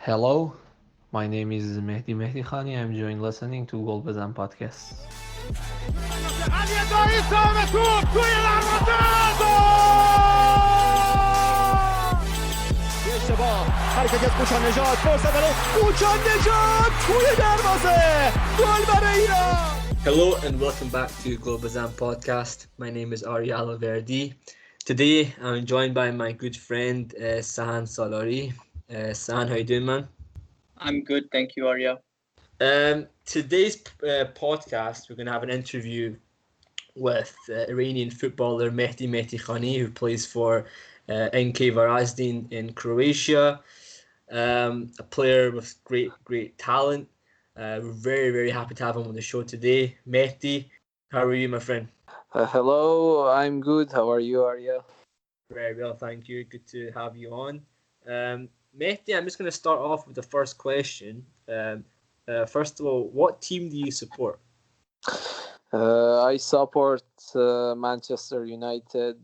Hello, my name is Mehdi Mehdikhani. I'm enjoying listening to Bezan podcast. حرکت از کوچان نجات فرصت برای کوچان نجات توی دروازه گل برای ایران. Hello and welcome back to Bezan podcast. My name is Ariala Verdi. Today I'm joined by my good friend Sahan Salari. Sahan, how you doing, man? I'm good, thank you, Arya. Today's podcast, we're going to have an interview with Iranian footballer Mehdi Mehdikhani, who plays for NK Varaždin in Croatia. A player with great talent. We're very happy to have him on the show today. Mehdi, how are you, my friend? Hello, I'm good. How are you, Arya? Very well, thank you. Good to have you on. Mehdi, I'm just going to start off with the first question. First of all, what team do you support? I support Manchester United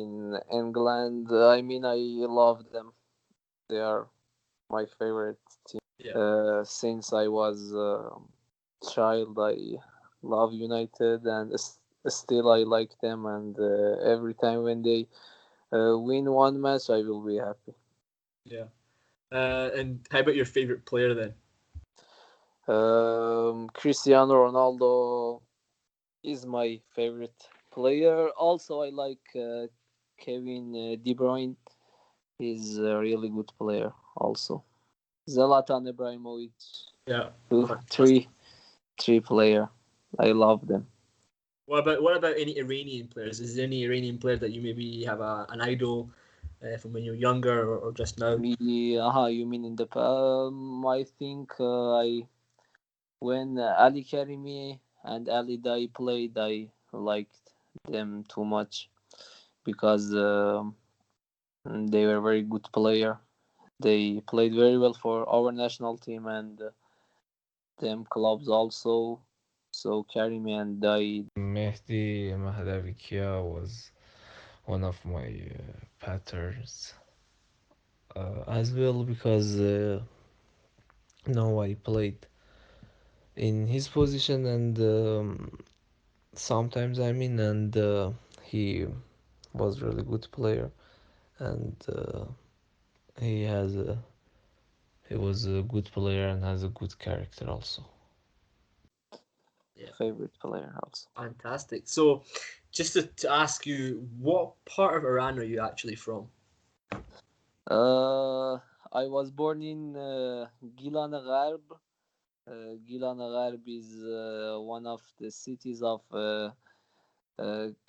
in England. I love them. They are my favorite team. Yeah. Since I was a child, I love United, and still I like them. And every time when they win one match, I will be happy. Yeah. And how about your favorite player then? Cristiano Ronaldo is my favorite player. Also, I like Kevin De Bruyne. He's a really good player. Also, Zlatan Ibrahimovic. Yeah. Three player. I love them. What about any Iranian players? Is there any Iranian player that you maybe have an idol from when you're younger or just now? You mean in the I think when Ali Karimi and Ali Dai played, I liked them too much because they were very good player. They played very well for our national team and them clubs also. So Karimi and Dai. Mehdi Mehdikhani was one of my patterns as well because I played in his position and sometimes and he was really good player and he was a good player and has a good character also. Yeah. Favorite player also. Fantastic. So, just to ask you, what part of Iran are you actually from? I was born in Gilan Gharb. Gilan Gharb is one of the cities of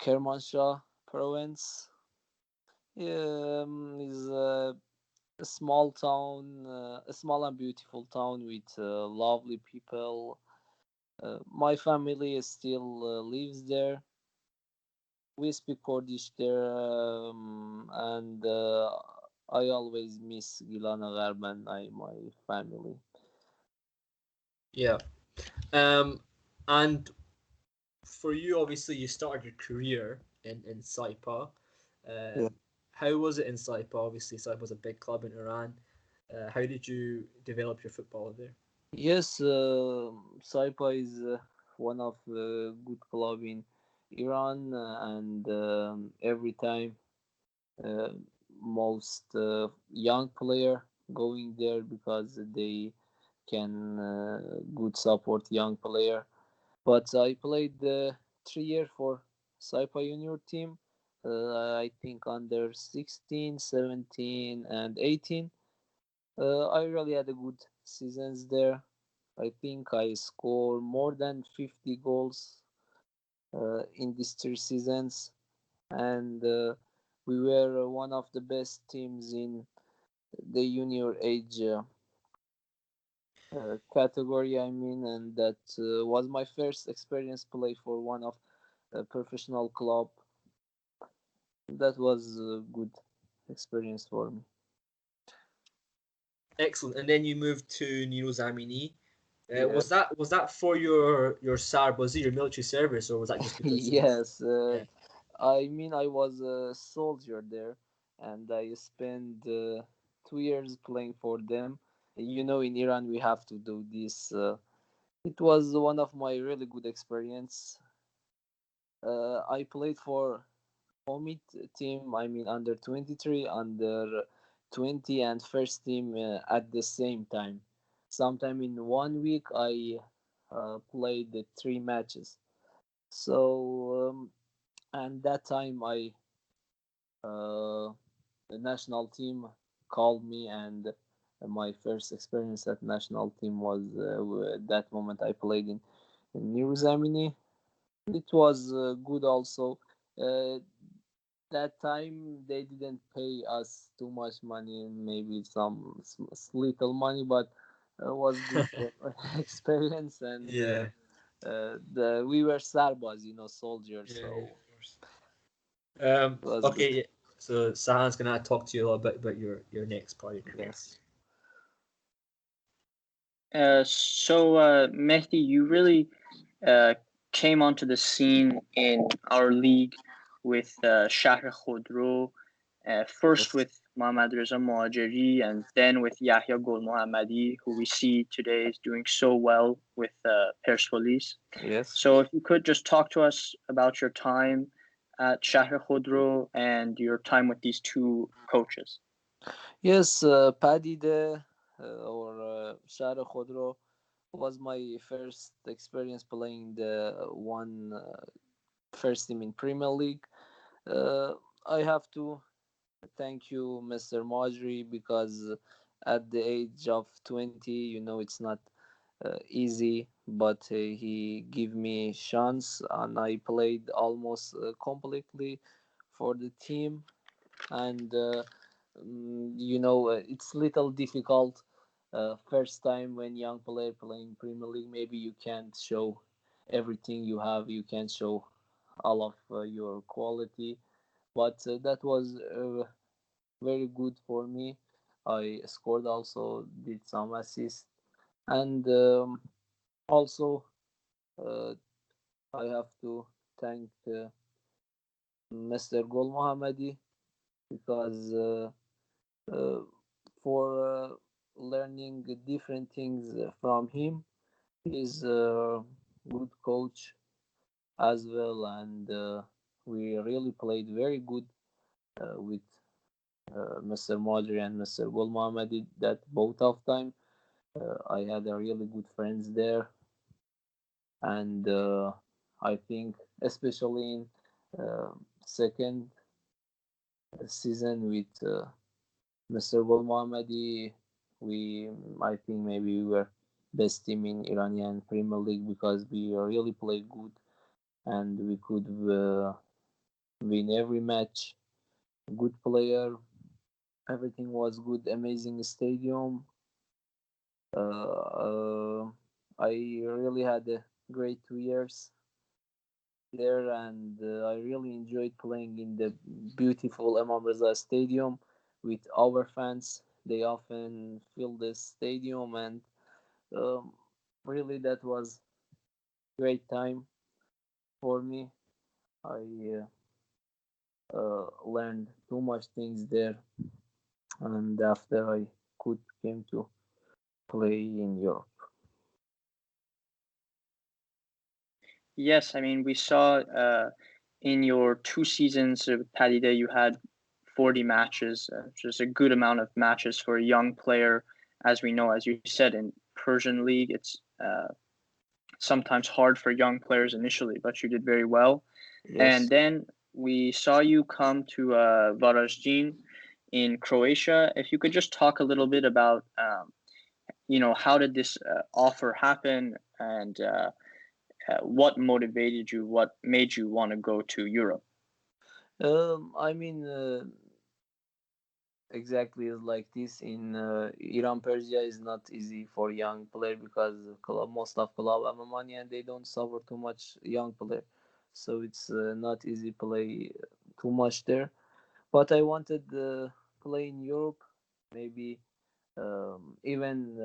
Kermanshah province. Is a small town, a small and beautiful town with lovely people. My family still lives there. We speak Kurdish there, and I always miss Gilan Gharb and my family. Yeah. And for you, obviously, you started your career in Saipa. Yeah. How was it in Saipa? Obviously, Saipa was a big club in Iran. How did you develop your football there? Yes, Saipa is one of the good club in Iran, and every time uh, most young player going there because they can good support young player. But I played 3 years for Saipa junior team. I think under 16, 17, and 18. I really had a good seasons there. I think I scored more than 50 goals in these 3 seasons, and we were one of the best teams in the junior age category. And that was my first experience play for one of a professional club. That was a good experience for me. Excellent. And then you moved to Nino Zamini. Yeah. Was that for your SAR, was it your military service, or was that just because? Yes. Yeah. I was a soldier there, and I spent 2 years playing for them. In Iran we have to do this. It was one of my really good experience. I played for Omid team. I mean under 23, under 20, and first team at the same time. Sometime in 1 week I played the 3 matches. So and that time uh, the national team called me, and my first experience at national team was that moment I played in New Zamini. It was good also. Uh, that time they didn't pay us too much money, maybe some little money, but was good for experience. And Yeah. we were sarbas, soldiers, Yeah, yeah, so of course. it was good. Okay, yeah. So Sahan's gonna talk to you a little bit about your next part of your career. Yes. Mehdi, you really uh, came onto the scene in our league with Shahr Khodro, first Yes. with Mohammad Reza Mohajeri and then with Yahya Gol Mohammadi, who we see today is doing so well with Persepolis. Yes. So if you could just talk to us about your time at Shahr Khodro and your time with these two coaches. Yes, Paddy the or Shara Khodro was my first experience playing the one first team in Premier League. Uh, I have to thank you, Mr. Majri, because at the age of 20, it's not easy, but he gave me chance, and I played almost completely for the team. And it's little difficult first time when young player playing Premier League. Maybe you can't show everything you have, you can't show all of your quality, but that was very good for me. I scored, also did some assists, and also uh, I have to thank Mr. Gol Mohammadi, because uh, for learning different things from him. He's a good coach as well, and we really played very good with Mr. Modri and Mr. Gul Mohammadi. That both of time, I had a really good friends there, and I think especially in second season with Mr. Gul Mohammadi, we I think maybe we were best team in Iranian Premier League, because we really played good, and we could win every match. Good player, everything was good. Amazing stadium. I really had a great 2 years there, and I really enjoyed playing in the beautiful Imam Reza Stadium with our fans. They often fill the stadium, and um, really that was great time for me. I learned too much things there, and after I could came to play in Europe. Yes, I mean, we saw in your 2 seasons with Padida, you had 40 matches, which is a good amount of matches for a young player. As we know, as you said, in Persian League, it's sometimes hard for young players initially, but you did very well. And Yes. then we saw you come to Varaždin in Croatia. If you could just talk a little bit about, how did this offer happen, and what motivated you? What made you want to go to Europe? I mean, exactly is like this in Iran. Persia is not easy for young player, because most of club have money and they don't suffer too much young player, so it's not easy play too much there. But I wanted play in Europe, maybe even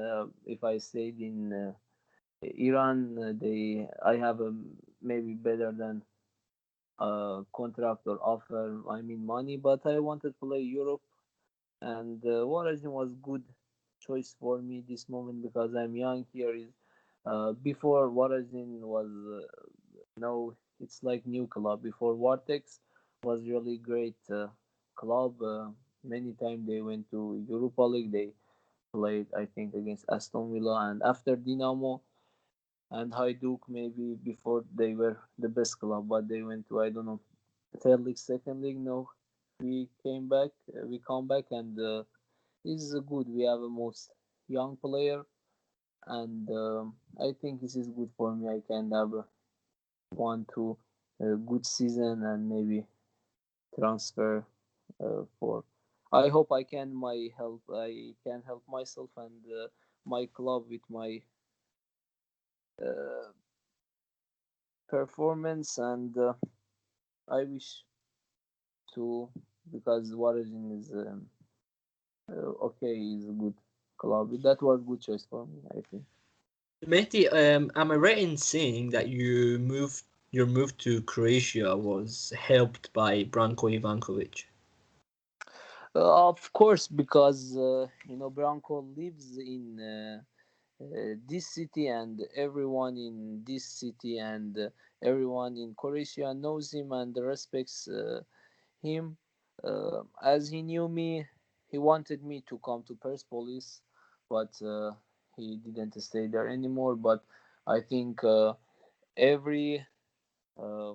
if I stayed in Iran, they I have a maybe better than contract or offer. I mean money, but I wanted to play Europe, And Varaždin was good choice for me this moment because I'm young. Here is before Varaždin was no, it's like new club. Before Vortex was really great club. Many times they went to Europa League. They played, I think, against Aston Villa, and after Dinamo and Hajduk, maybe before they were the best club, but they went to, I don't know, third league, second league. No, we come back, and this is good. We have a most young player, and I think this is good for me. I can have one two good season and maybe transfer for. I hope I can help myself and my club with my uh, performance, and I wish to, because Warazin is okay, is a good club. That was good choice for me, I think. Mehdi, am I right in saying that your move to Croatia was helped by Branko Ivankovic? Of course, because Branko lives in this city, and everyone in this city and everyone in Croatia knows him and respects him. As he knew me, he wanted me to come to Persepolis, but he didn't stay there anymore. But I think every uh,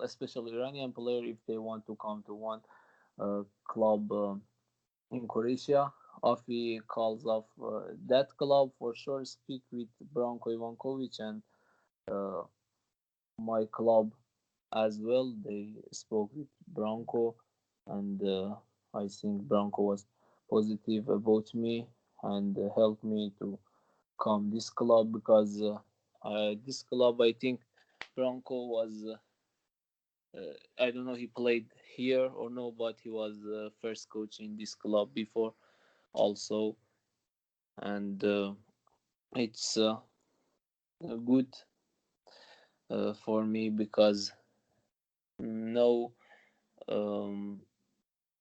especially Iranian player, if they want to come to one club in Croatia, Afi calls off that club for sure. Speak with Branko Ivankovic and uh, my club as well. They spoke with Branko, and I think Branko was positive about me and helped me to come this club because this club, I think Branko was. I don't know he played here or no, but he was first coach in this club before also, and it's good for me because no, um,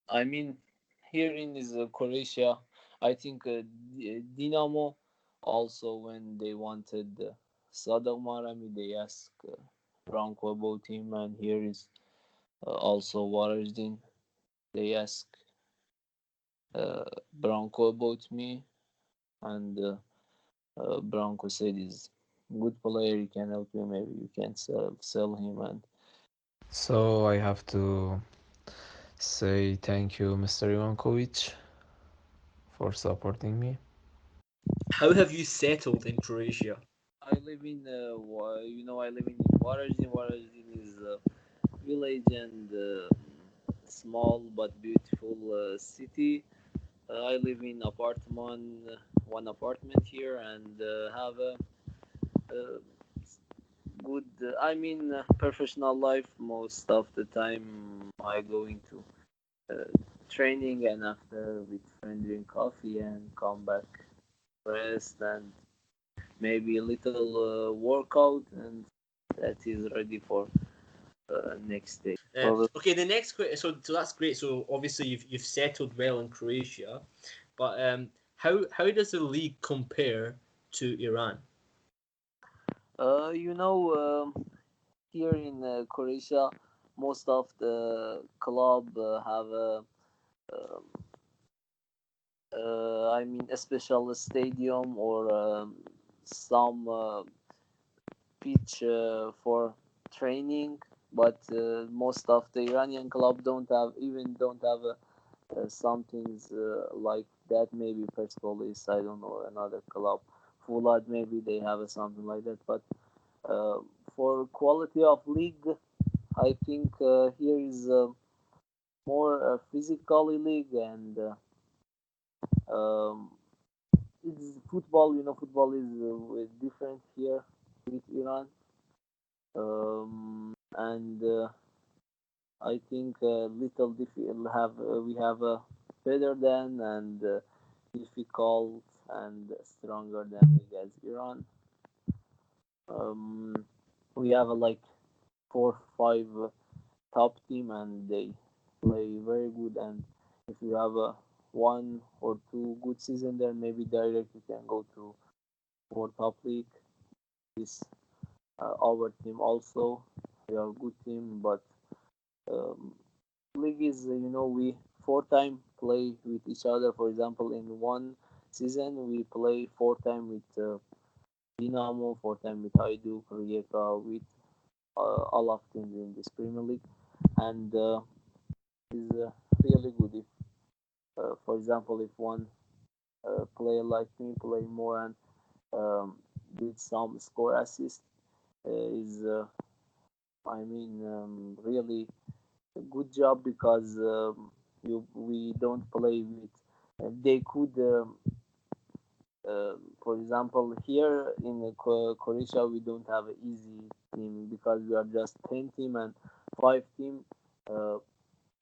I mean here in is Croatia. I think Dinamo also when they wanted Saddam Marami, they asked Branko about him, and here is also Varaždin. They ask Branko about me, and Branko said he's good player. You can help him. Maybe you can sell him, and So I have to say thank you, Mr. Ivankovic, for supporting me. How have you settled in Croatia? I live in I live in Varaždin. Varaždin is a village and small but beautiful city. I live in one apartment here, and have a uh, good. Professional life. Most of the time, I go into uh, training, and after with friend drink coffee and come back, rest, and maybe a little workout, and that is ready for next day. Probably. Okay, the next question. So that's great. So obviously you've settled well in Croatia, but how does the league compare to Iran? Uh, you know, Here in Croatia, most of the club have um, a special stadium or some pitch for training, but most of the Iranian club don't have something like that. Maybe Persepolis, I don't know, another club, Fulad, maybe they have something like that. But uh, for quality of league, I think here is more physically league, and um, it's football. Football is different here with Iran, and I think we have a better than and difficult and stronger than league as Iran. Um, we have like 4 5 top team, and they play very good, and if you have a one or two good season there, maybe direct you can go to World Top League. This our team also, we are a good team, but um, league is we 4 time play with each other. For example, in one season we play 4 time with Dinamo, 4 time with Hajduk, Rijeka, with all of teams in this Premier League, and is really good. If for example, if one player like me play more and did some score assist, is really a good job because we don't play with. They could, for example, here in Croatia, we don't have an easy team because we are just 10 team and 5 team. Uh,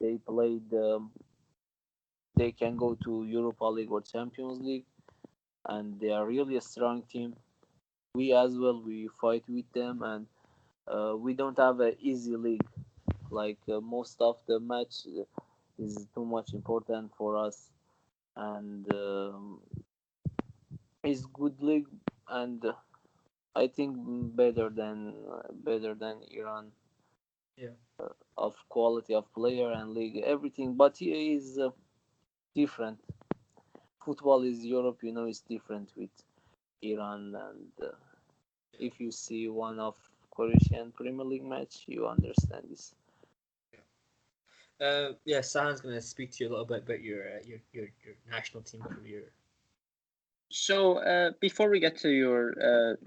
they played. They can go to Europa League or Champions League, and they are really a strong team. We as well, we fight with them, and we don't have an easy league. Like most of the match is too much important for us, and it's good league, and I think better than Iran Yeah. of quality of player and league everything. But here is different. Football is Europe, it's different with Iran, and if you see one of Croatian Premier League match, you understand this. Yeah, Sahan's going to speak to you a little bit about your national team career. So before we get to your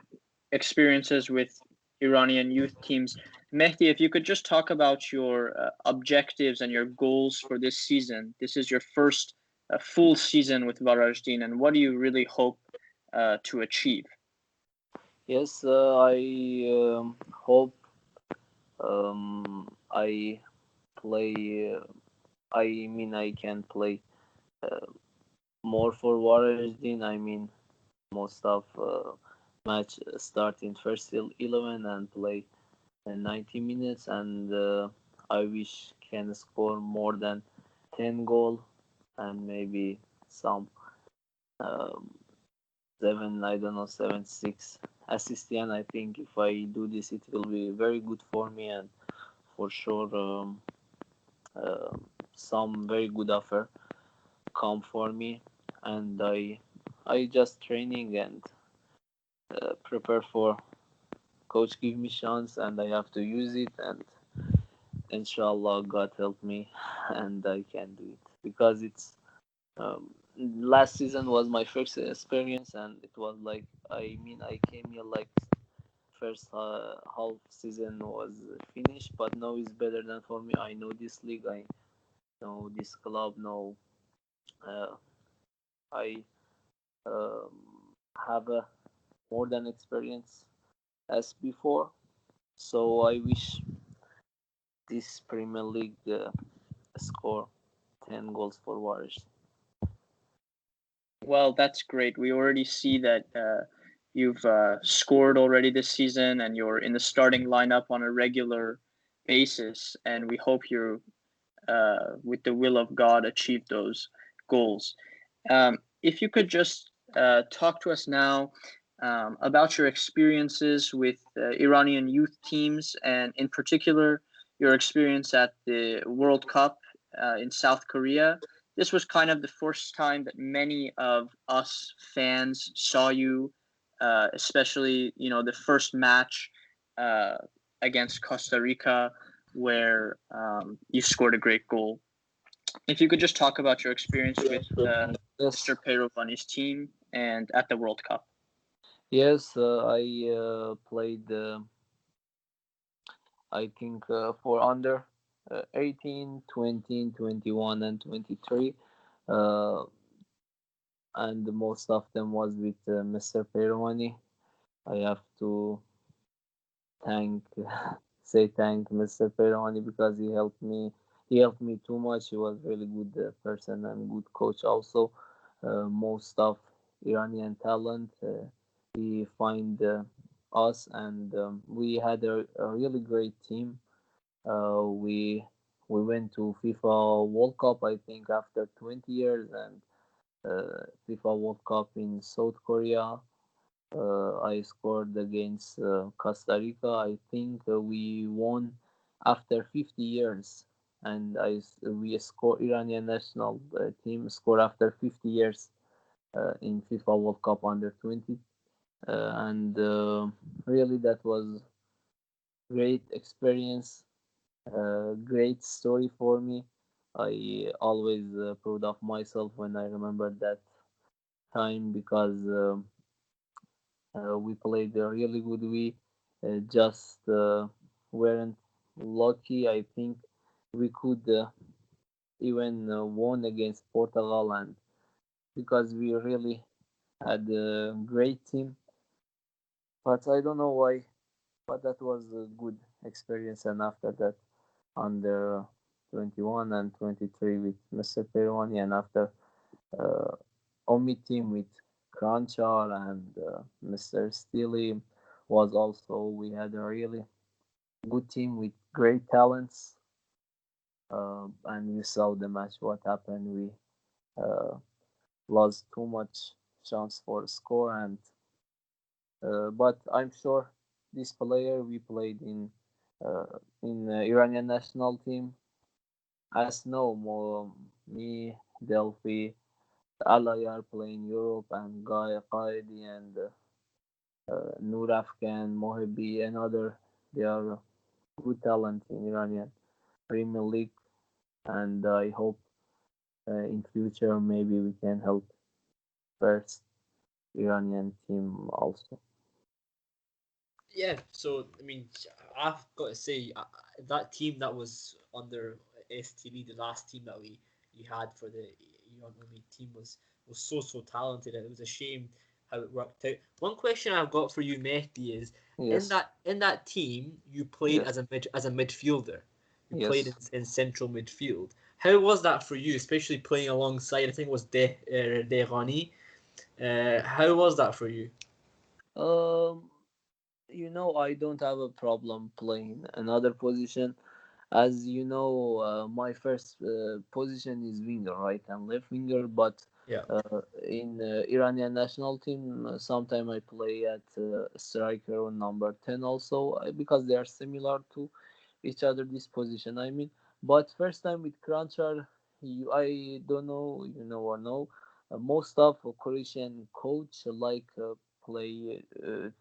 experiences with Iranian youth teams, Mehdi, if you could just talk about your objectives and your goals for this season. This is your first full season with Varaždin, and what do you really hope to achieve? Yes, I hope I play. I can play more for Varaždin. Most of match start in first 11 and play 90 minutes, and I wish can score more than 10 goal and maybe some um, 7, I don't know, 7, 6 assist. And I think if I do this, it will be very good for me, and for sure uh, some very good offer come for me, and I just training and prepare for coach give me chance, and I have to use it, and inshallah God help me and I can do it because it's last season was my first experience, and it was like I came here like first half season was finished, but now it's better than for me. I know this league, I know this club now. uh, I um, have a more than experience as before, so I wish this Premier League score 10 goals for Warriors. Well, that's great. We already see that you've scored already this season, and you're in the starting lineup on a regular basis. And we hope you, with the will of God, achieve those goals. If you could just talk to us now about your experiences with Iranian youth teams, and in particular your experience at the World Cup in South Korea. This was kind of the first time that many of us fans saw you, especially the first match uh, against Costa Rica, where you scored a great goal. If you could just talk about your experience with Yes, Mr. Perovani's team and at the World Cup. yes, I played. I think for under 18, 20, 21, and 23. Uh, and most of them was with Mr. Perovani. I have to thank thank Mr. Perovani because he helped me. He helped me too much. He was really good person and good coach also. Most of Iranian talent he find us, and we had a really great team. We we went to FIFA World Cup, I think, after 20 years, and FIFA World Cup in South Korea. I scored against Costa Rica. I think we won after 50 years, and we scored Iranian national team scored after 50 years in FIFA World Cup under 20, and really that was great experience, great story for me. I always proud of myself when I remember that time because we played really good. We just weren't lucky. I think we could even won against Portugal, and because we really had a great team. But I don't know why. But that was a good experience, and after that, under 21 and 23 with Mr. Perwani, and after uh, Omi team with Kranchar and Mr. Steely was also, we had a really good team with great talents, and we saw the match what happened. We uh, lost too much chance for score, and but I'm sure this player we played in Iranian national team as no more me, Delphi, Alayar playing Europe, and Guy Qaidi and Nur Afghan, Mohibi, and other. They are good talent in Iranian Premier League, and I hope in future maybe we can help first Iranian team also. Yeah, so I mean, I've got to say that team that was under STD, the last team that we had for the Iran Army team was so talented, and it was a shame how it worked out. One question I've got for you, Mehdi, is Yes, in that team you played yes, as a midfielder. You played yes. in central midfield. How was that for you, especially playing alongside? I think it was De Khani. How was that for you? Um, I don't have a problem playing another position. As you know, my first position is winger, right and left winger. But Yeah. in Iranian national team, sometime I play at striker or number 10 also, because they are similar to each other. This position, I mean. But first time with Kranchar, I don't know, or no. Most of Croatian coach like play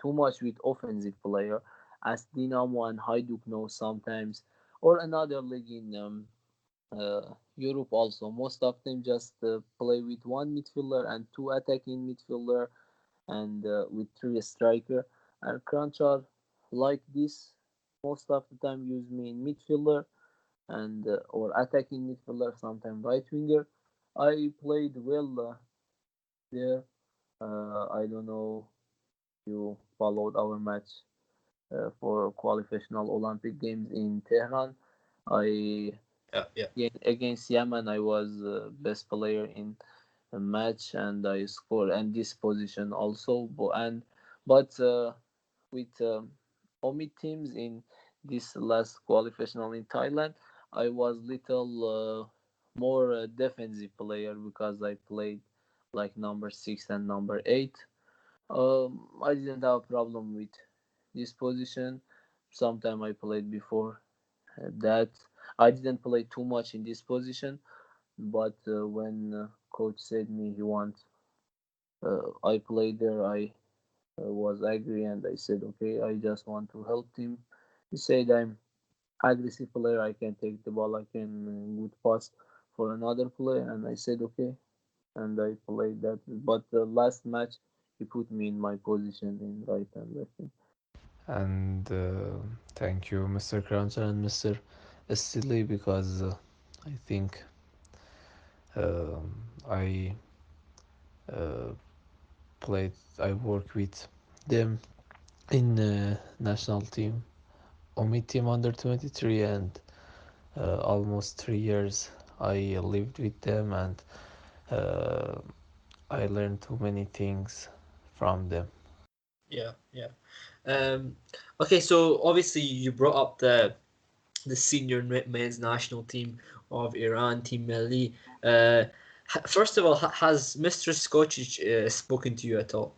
too much with offensive player, as Dinamo and Hajduk know sometimes, or another league in Europe also. Most of them just play with one midfielder and two attacking midfielder, and with three striker. And Kranchar like this most of the time use me in midfielder and or attacking midfielder, sometimes right winger. I played well there. I don't know if you followed our match for qualificational Olympic Games in Tehran. I Yeah, yeah. Against Yemen, I was best player in a match, and I scored and this position also. But with Omi teams in this last qualificational in Thailand, I was little more defensive player because I played like number 6 and number 8. I didn't have a problem with this position. Sometime I played before that. I didn't play too much in this position, but when coach said me he want I played there, I was angry and I said okay, I just want to help him. He said I'm aggressive player, I can take the ball, I can good pass for another player, and I said okay, and I played that. But the last match he put me in my position in right and left. And thank you, Mr. Cruncher and Mr. Stilly, because I think I uh, played, I work with them in national team, Omid team under 23, and almost 3 years I lived with them, and uh, I learned too many things from them. Yeah, yeah. Um, okay, so obviously you brought up the senior men's national team of Iran, Team Melli. First of all, has Mr. Scotch spoken to you at all?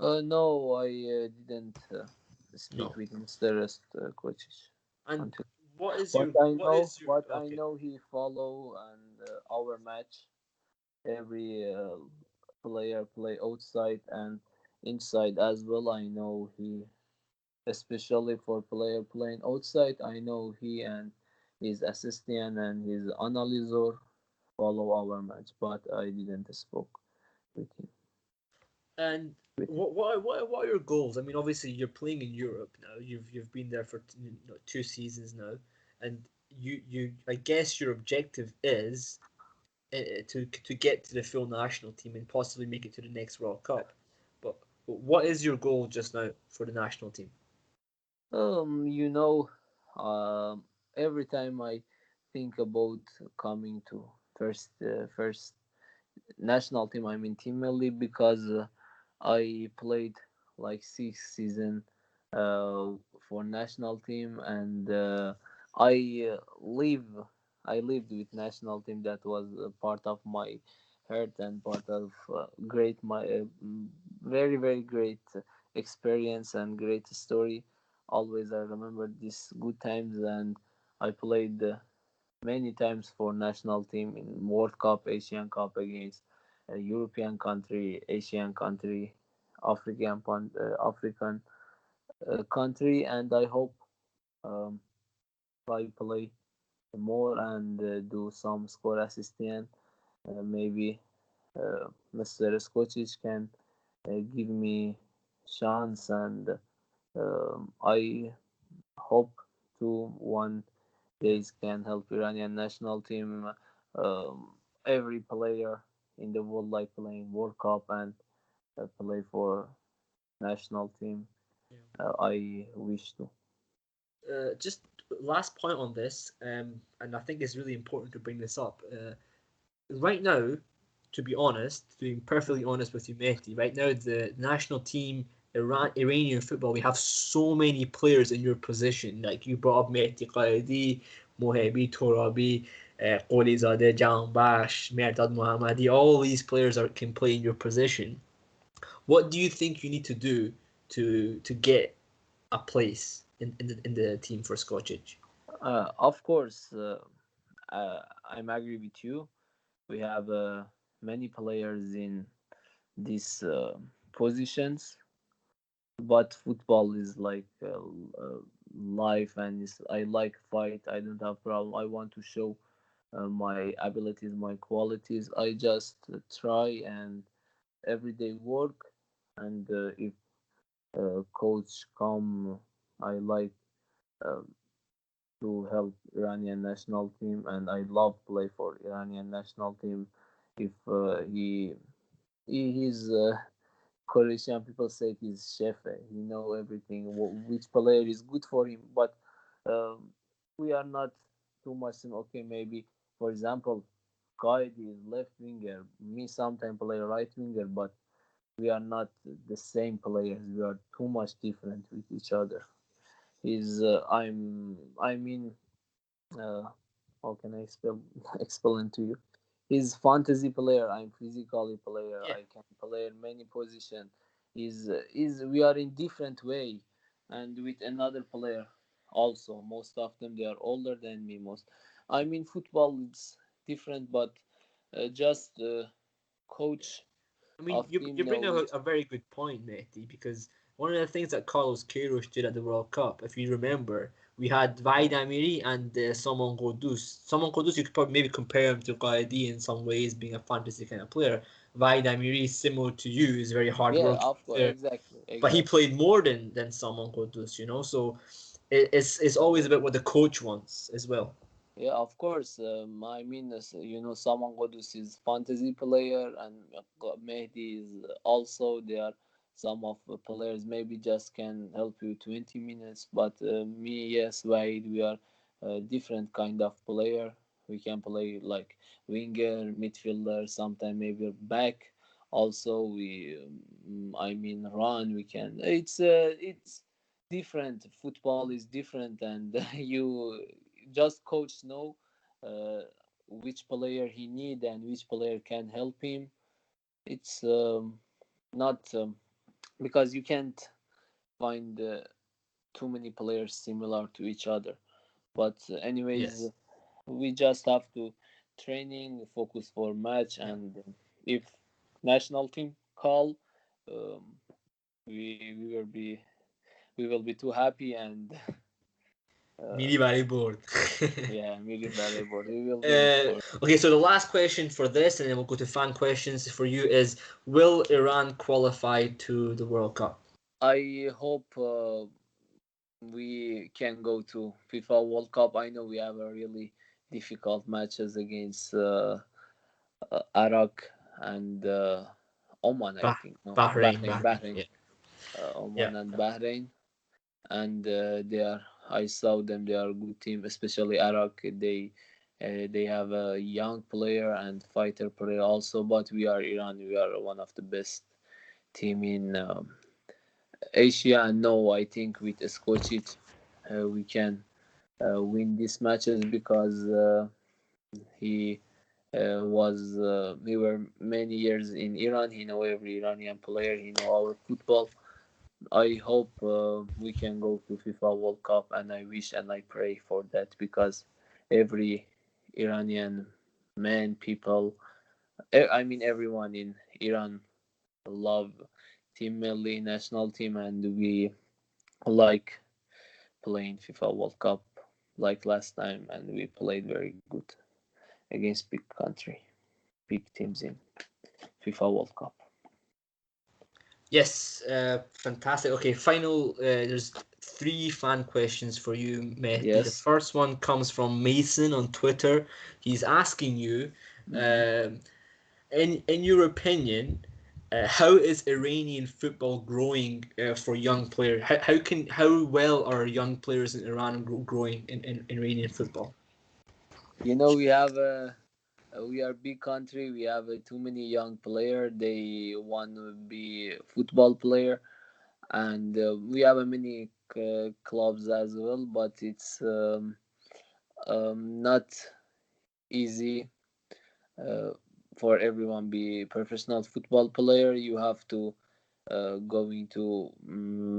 No, I didn't speak No. with Mr. Coaches And until. what is But your I what know, is your but I okay? know he follow and our match. Every player play outside and inside as well. I know he, especially for player playing outside. I know he and his assistant and his analyzer follow our match, but I didn't spoke with him. And With him. what are your goals? I mean, obviously you're playing in Europe now. You've been there for 2 seasons now, and you I guess your objective is to get to the full national team and possibly make it to the next World Cup. But what is your goal just now for the national team? You know, every time I think about coming to first national team, I mean Team Melli, because I played like 6 season for national team, and I live I lived with national team. That was part of my heart and part of great my very very great experience and great story. Always I remember these good times, and I played many times for national team in World Cup, Asian Cup against a European country, Asian country, African country, and I hope um, I play more and do some score assistant. Maybe Mr. Scottish can give me chance, and I hope to one days can help Iranian national team. Every player in the world like playing World Cup and play for national team. Yeah. I wish to. Just last point on this, and I think it's really important to bring this up. Right now, to be honest, to be perfectly honest with you, Mehdi, right now the national team, Iranian football, we have so many players in your position. Like you brought up Mehdi Qaidi, Mohebi Torabi, Qolizadeh, Javanbakhsh, Mehrdad Mohammadi. All these players can play in your position. What do you think you need to do to get a place in the team for Scottish? Of course, I'm agree with you. We have many players in these positions, but football is like life, and I like fight. I don't have problem. I want to show my abilities, my qualities. I just try and everyday work, and if coach come, I like uh, to help Iranian national team, and I love play for Iranian national team. If he's Croatian, people say he's chef. He know everything, which player is good for him. But um, we are not too much. Okay, maybe for example, Qaid is left winger. Me sometimes play right winger, but we are not the same players. We are too much different with each other. He's I mean uh, how can I explain to you? He's fantasy player. I'm physically player. Yeah. I can play in many position. Is we are in different way, and with another player also. Most of them they are older than me. Most, I mean football is different, but just coach I mean, of you team bring know up which. a very good point, Mehdi, because one of the things that Carlos Queiroz did at the World Cup, if you remember, we had Vaid Amiri and Salman Qudus. Salman Qudus, you could probably maybe compare him to Qaidi in some ways, being a fantasy kind of player. Vaid Amiri, similar to you, is very hard Yeah, working of course, player, exactly, but he exactly. played more than Salman Qudus, So it's always about what the coach wants as well. Yeah, of course. I mean, Saman Qudus is fantasy player, and Mehdi is also there. Some of the players maybe just can help you 20 minutes, but me, yes, Wade, we are a different kind of player. We can play like winger, midfielder, sometimes maybe back. Also, I mean, run. We can. It's different. Football is different, and you just coach know uh, which player he need and which player can help him. It's not because you can't find too many players similar to each other. But anyways, Yes. we just have to training, focus for match, Yeah. and if national team call, um, we will be too happy and uh, Really very bored. yeah, really valuable. We will be on board. Okay, so the last question for this, and then we'll go to fan questions for you is: will Iran qualify to the World Cup? I hope we can go to FIFA World Cup. I know we have a really difficult matches against Iraq and Oman. I Bah- think no, Bahrain. Bahrain, Yeah, yeah, Oman and Bahrain, and they are. I saw them. They are a good team, especially Iraq. They have a young player and fighter player also. But we are Iran. We are one of the best team in Asia. And no, I think with Skocic, we can win these matches because he we were many years in Iran. He know every Iranian player. He know our football. I hope we can go to FIFA World Cup, and I wish and I pray for that because every Iranian man, people, I mean everyone in Iran love Team Melli national team, and we like playing FIFA World Cup like last time, and we played very good against big country, big teams in FIFA World Cup. yes. Fantastic. Okay, final. There's three fan questions for you, Mehdi. The Yes. first one comes from Mason on Twitter. He's asking you, Mm-hmm. um, in your opinion, how is Iranian football growing for young players? How well are young players in Iran growing in Iranian football? We have we are big country. We have too many young player. They want to be football player, and we have many clubs as well. But it's not easy uh, for everyone be professional football player. You have to going to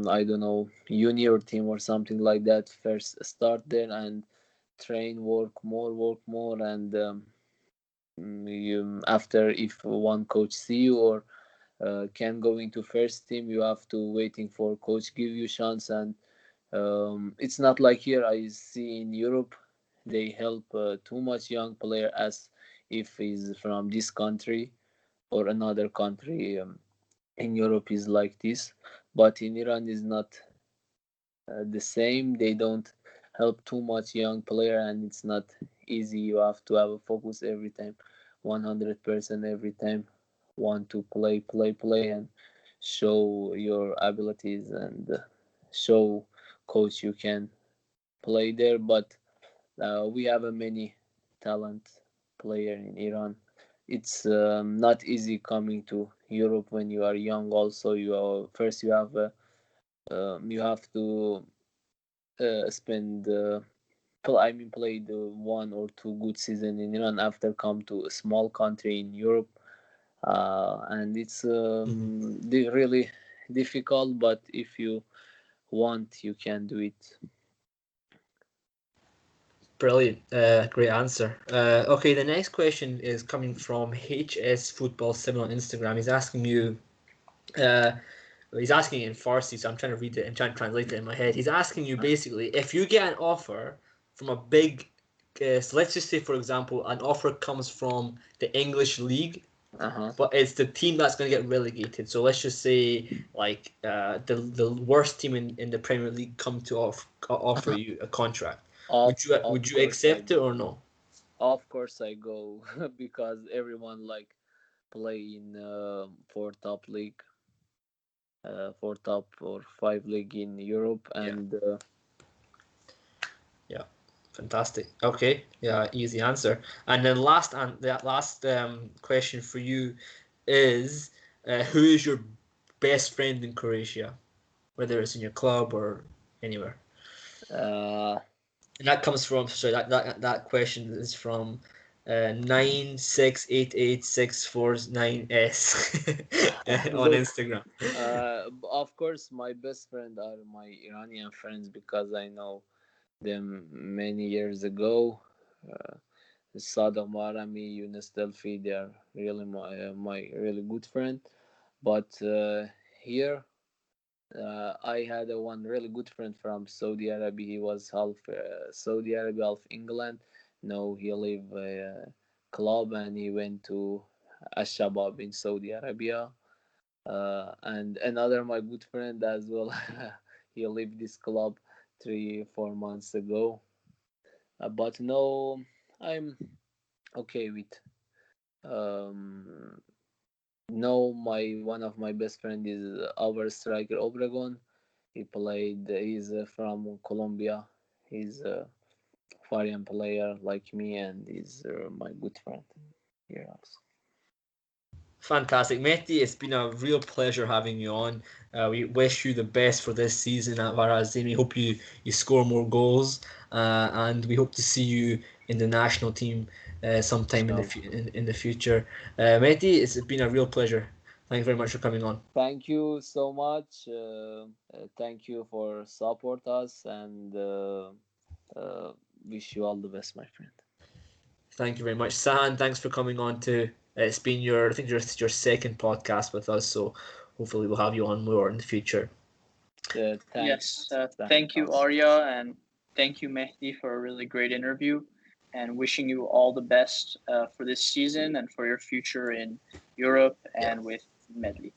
I don't know junior team or something like that. First start there and train, work more, and after if one coach see you or can go into first team, you have to waiting for coach give you chance. And it's not like here I see in Europe they help too much young player as if he's from this country or another country. In Europe is like this, but in Iran is not the same. They don't help too much young player, and it's not easy. You have to have a focus every time, 100% every time. Want to play, and show your abilities and show coach you can play there. But we have a many talent player in Iran. It's not easy coming to Europe when you are young. Also, you have to spend play the one or two good season in Iran after come to a small country in Europe, and it's Mhm. really difficult. But if you want, you can do it. Brilliant. Great answer. Okay, the next question is coming from HS Football 7 on Instagram. He's asking you, uh, he's asking it in Farsi, so I'm trying to read it and trying to translate it in my head. He's asking you basically if you get an offer from a big, so let's just say, for example, an offer comes from the English League, Uh huh. but it's the team that's going to get relegated. So let's just say, like, the worst team in the Premier League come to offer you a contract. Of of Would you course I accept it go. or no? Of course I go because everyone like play in for top league, for top or five league in Europe, Yeah. and Yeah. Fantastic. Okay. Yeah. Easy answer. And then last question for you is, who is your best friend in Croatia, whether it's in your club or anywhere? Uh, And that comes from, sorry, that question is from 9688649S on look, Instagram. of course, my best friend are my Iranian friends because I know them many years ago. Uh, Saddam Arami, Yunus Delphi, they are really my really good friend. But here, I had one really good friend from Saudi Arabia. He was half Saudi Arabia, half England. Now he live club and he went to Al-Shabaab in Saudi Arabia. And another my good friend as well. He left this club 3 4 months ago. But no, I'm okay with um no, my one of my best friend is our striker Obregon. He played. He's from Colombia. He's a foreign player like me, and he's my good friend here also. Fantastic, Mehdi. It's been a real pleasure having you on. We wish you the best for this season at Varaždin. We hope you score more goals, and we hope to see you in the national team sometime So in the future. Mehdi, it's been a real pleasure. Thanks very much for coming on. thank you so much. Thank you for support us, and uh, wish you all the best, my friend. Thank you very much, Sahan. Thanks for coming on to. It's been I think your second podcast with us, so hopefully we'll have you on more in the future. Yes, Thanks. thank you, Also. Arya, and thank you, Mehdi, for a really great interview. And wishing you all the best for this season and for your future in Europe Yeah. and with Melli.